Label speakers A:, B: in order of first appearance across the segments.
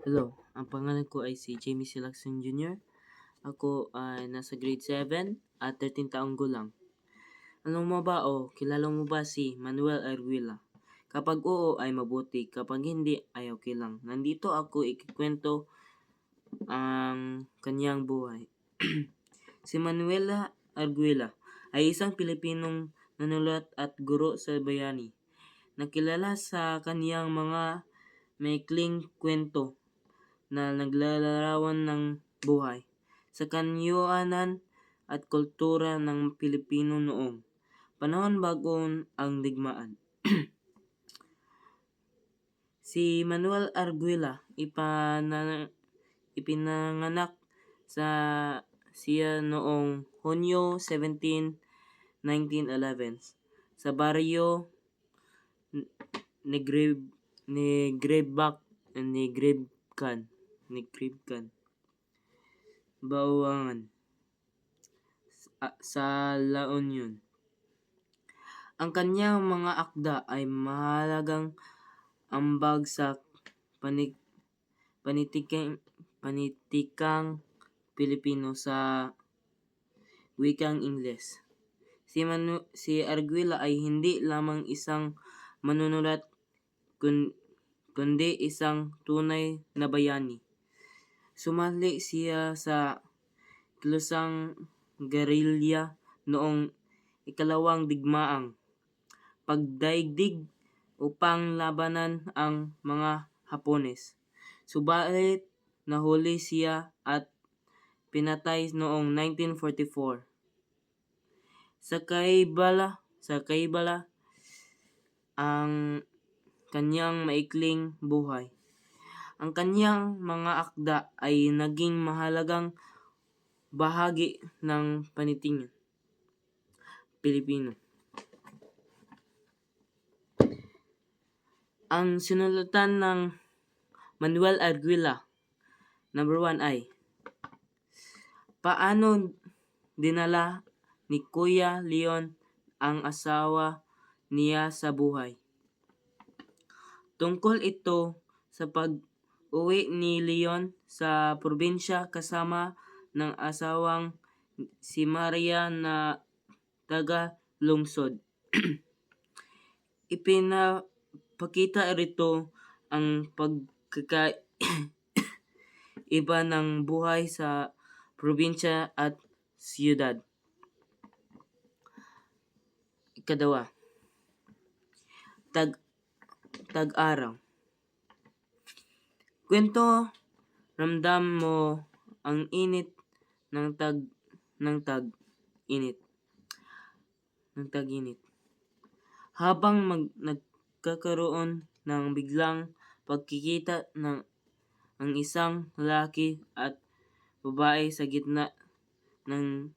A: Hello, ang pangalan ko ay si Jamie Silacson Jr. Ako ay nasa grade 7 at 13 taong gulang. Alam mo ba o kilala mo ba si Manuel Arguila? Kapag oo ay mabuti, kapag hindi ay okay lang. Nandito ako ikikwento ang kanyang buhay. Si Manuel Arguila ay isang Pilipinong nanulat at guro sa bayani. Nakilala sa kaniyang mga maikling kwento na naglalarawan ng buhay sa kanyuanan at kultura ng Pilipino noong panahon bago ang digmaan. Si Manuel Arguila ipinanganak sa siya noong Hunyo 17, 1911 sa baryo Negribkan, Bauangan sa La Union. Ang kanyang mga akda ay mahalagang ambag sa panitikang Pilipino sa wikang Ingles. Si Arguila ay hindi lamang isang manunulat kundi isang tunay na bayani. Sumali siya sa kilusang gerilya noong ikalawang digmaang pagdaigdig upang labanan ang mga Hapones. Subalit nahuli siya at pinatay noong 1944. Sa kaibala ang kanyang maikling buhay. Ang kanyang mga akda ay naging mahalagang bahagi ng panitingin Pilipino. Ang sinulatan ng Manuel Arguila, number 1 ay paano dinala ni Kuya Leon ang asawa niya sa buhay. Tungkol ito sa pag-uwi ni Leon sa probinsya kasama ng asawang si Maria na taga-lungsod. Ipinapakita rito ang pagkakaiba ng buhay sa probinsya at siyudad. Ikalawa, tag-araw. Kwento, ramdam mo ang init ng tag-init. Habang nagkakaroon ng biglang pagkikita ng ang isang lalaki at babae sa gitna ng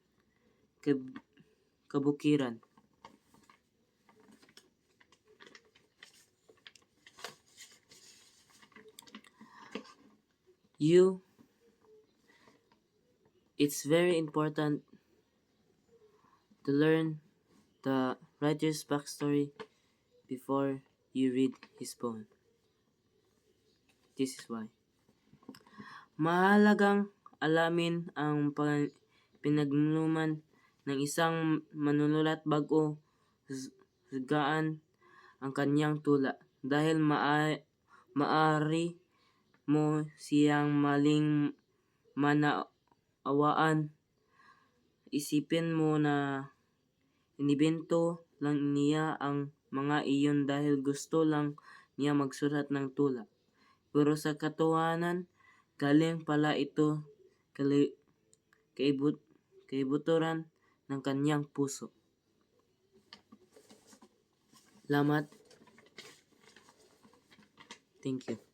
A: kabukiran. It's very important to learn the writer's backstory before you read his poem. This is why. Mahalagang alamin ang pinagmumulan ng isang manunulat bago husgaan ang kanyang tula dahil maaari mo siyang maling manawaan. Isipin mo na inibento lang niya ang mga iyon dahil gusto lang niya magsulat ng tula. Pero sa katotohanan, galing pala ito kaibuturan ng kanyang puso. Salamat. Thank you.